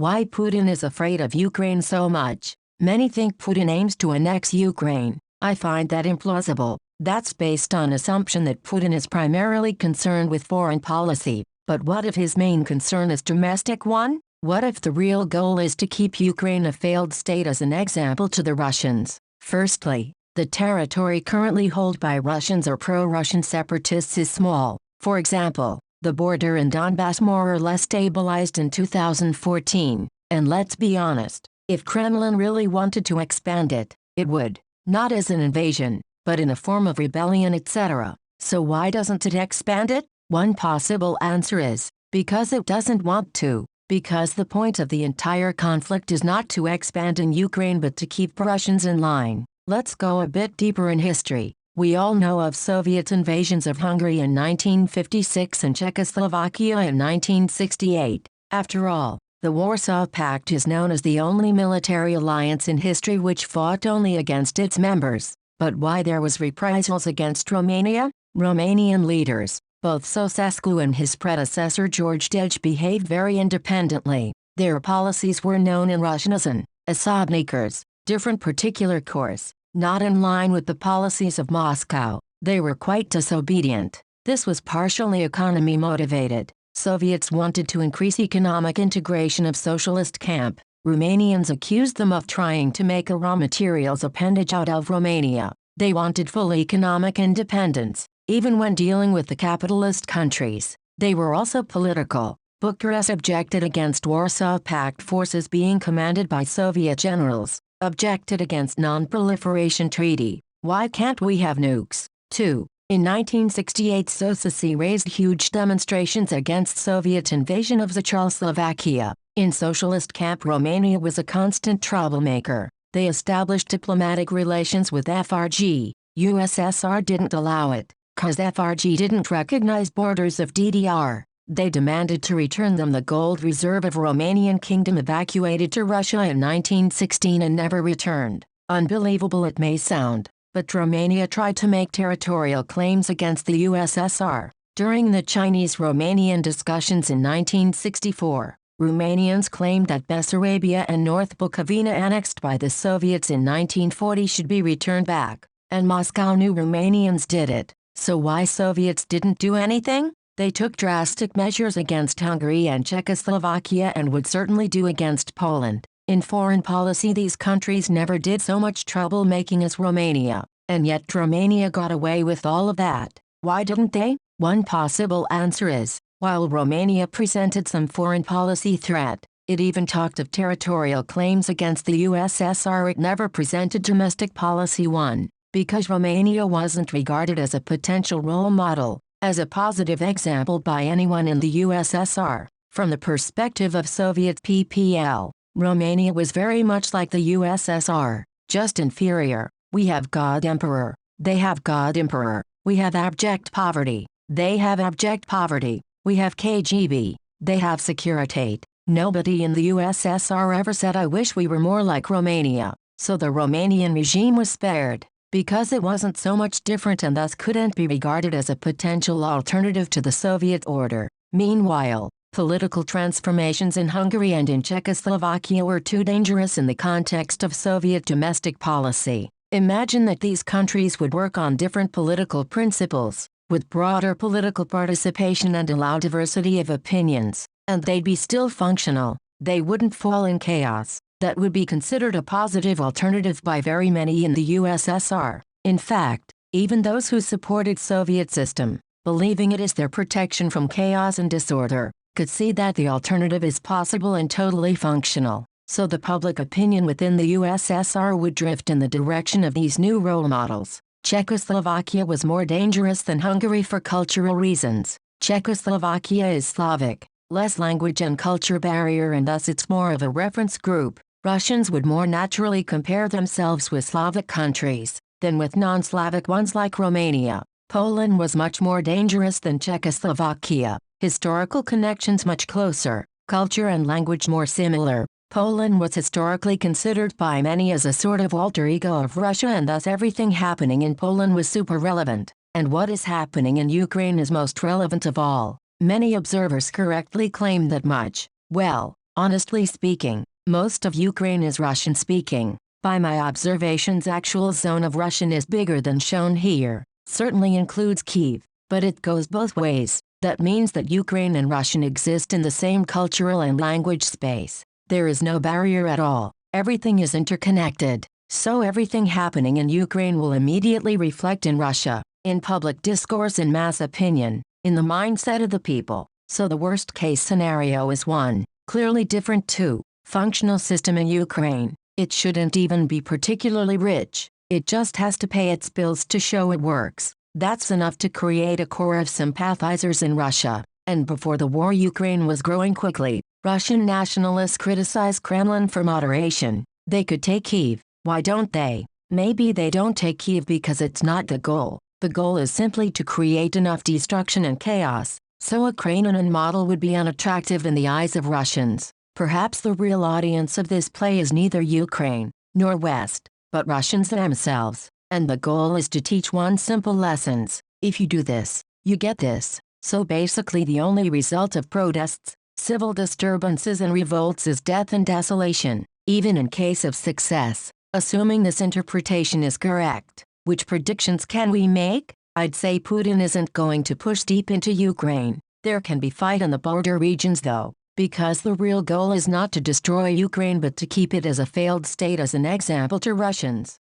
Why Putin is afraid of Ukraine so much? Many think Putin aims to annex Ukraine. I find that implausible. That's based on assumption that Putin is primarily concerned with foreign policy. But what if his main concern is domestic one? What if the real goal is to keep Ukraine a failed state as an example to the Russians? Firstly, the territory currently held by Russians or pro-Russian separatists is small. For example, the border in Donbass more or less stabilized in 2014. And let's be honest, if Kremlin really wanted to expand it, it would. Not as an invasion, but in a form of rebellion, etc. So why doesn't it expand it? One possible answer is, because it doesn't want to. Because the point of the entire conflict is not to expand in Ukraine but to keep Russians in line. Let's go a bit deeper in history. We all know of Soviet invasions of Hungary in 1956 and Czechoslovakia in 1968. After all, the Warsaw Pact is known as the only military alliance in history which fought only against its members. But why there was reprisals against Romania? Romanian leaders, both Ceausescu and his predecessor George Dej, behaved very independently. Their policies were known in Russian as an osobnikers, different particular course, not in line with the policies of Moscow. They were quite disobedient. This was partially economy motivated. Soviets wanted to increase economic integration of socialist camp. Romanians accused them of trying to make a raw materials appendage out of Romania. They wanted full economic independence. Even when dealing with the capitalist countries, they were also political. Bucharest objected against Warsaw Pact forces being commanded by Soviet generals, objected against Non-Proliferation Treaty. Why can't we have nukes? 2. In 1968, Soviets raised huge demonstrations against Soviet invasion of Czechoslovakia. In socialist camp, Romania was a constant troublemaker. They established diplomatic relations with FRG. USSR didn't allow it. Cause FRG didn't recognize borders of DDR, they demanded to return them the gold reserve of Romanian kingdom evacuated to Russia in 1916 and never returned. Unbelievable it may sound, but Romania tried to make territorial claims against the USSR. During the Chinese-Romanian discussions in 1964, Romanians claimed that Bessarabia and North Bukovina annexed by the Soviets in 1940 should be returned back, and Moscow knew Romanians did it. So why Soviets didn't do anything? They took drastic measures against Hungary and Czechoslovakia and would certainly do against Poland. In foreign policy, these countries never did so much troublemaking as Romania, and yet Romania got away with all of that. Why didn't they? One possible answer is, while Romania presented some foreign policy threat, it even talked of territorial claims against the USSR, it never presented domestic policy one. Because Romania wasn't regarded as a potential role model, as a positive example by anyone in the USSR. From the perspective of Soviet PPL, Romania was very much like the USSR, just inferior. We have God Emperor, they have God Emperor. We have abject poverty, they have abject poverty. We have KGB, they have Securitate. Nobody in the USSR ever said I wish we were more like Romania, so the Romanian regime was spared. Because it wasn't so much different and thus couldn't be regarded as a potential alternative to the Soviet order. Meanwhile, political transformations in Hungary and in Czechoslovakia were too dangerous in the context of Soviet domestic policy. Imagine that these countries would work on different political principles, with broader political participation and allow diversity of opinions, and they'd be still functional. They wouldn't fall in chaos. That would be considered a positive alternative by very many in the USSR. In fact, even those who supported Soviet system, believing it is their protection from chaos and disorder, could see that the alternative is possible and totally functional. So the public opinion within the USSR would drift in the direction of these new role models. Czechoslovakia was more dangerous than Hungary for cultural reasons. Czechoslovakia is Slavic, less language and culture barrier, and thus it's more of a reference group. Russians would more naturally compare themselves with Slavic countries than with non-Slavic ones like Romania. Poland was much more dangerous than Czechoslovakia. Historical connections much closer, culture and language more similar. Poland was historically considered by many as a sort of alter ego of Russia, and thus everything happening in Poland was super relevant. And what is happening in Ukraine is most relevant of all. Many observers correctly claim that much. Well, Honestly speaking, most of Ukraine is Russian-speaking. By my observations, actual zone of Russian is bigger than shown here, certainly includes Kyiv, but it goes both ways. That means that Ukraine and Russian exist in the same cultural and language space. There is no barrier at all. Everything is interconnected. So everything happening in Ukraine will immediately reflect in Russia, in public discourse and mass opinion, in the mindset of the people. So the worst-case scenario is one, clearly different too, functional system in Ukraine. It shouldn't even be particularly rich. It just has to pay its bills to show it works. That's enough to create a core of sympathizers in Russia. And before the war, Ukraine was growing quickly. Russian nationalists criticize Kremlin for moderation. They could take Kyiv. Why don't they? Maybe they don't take Kyiv because it's not the goal. The goal is simply to create enough destruction and chaos, so a Ukrainian model would be unattractive in the eyes of Russians. Perhaps the real audience of this play is neither Ukraine nor West, but Russians themselves. And the goal is to teach one simple lessons. If you do this, you get this. So basically the only result of protests, civil disturbances and revolts is death and desolation, even in case of success. Assuming this interpretation is correct, which predictions can we make? I'd say Putin isn't going to push deep into Ukraine. There can be fight in the border regions though, because the real goal is not to destroy Ukraine but to keep it as a failed state as an example to Russians.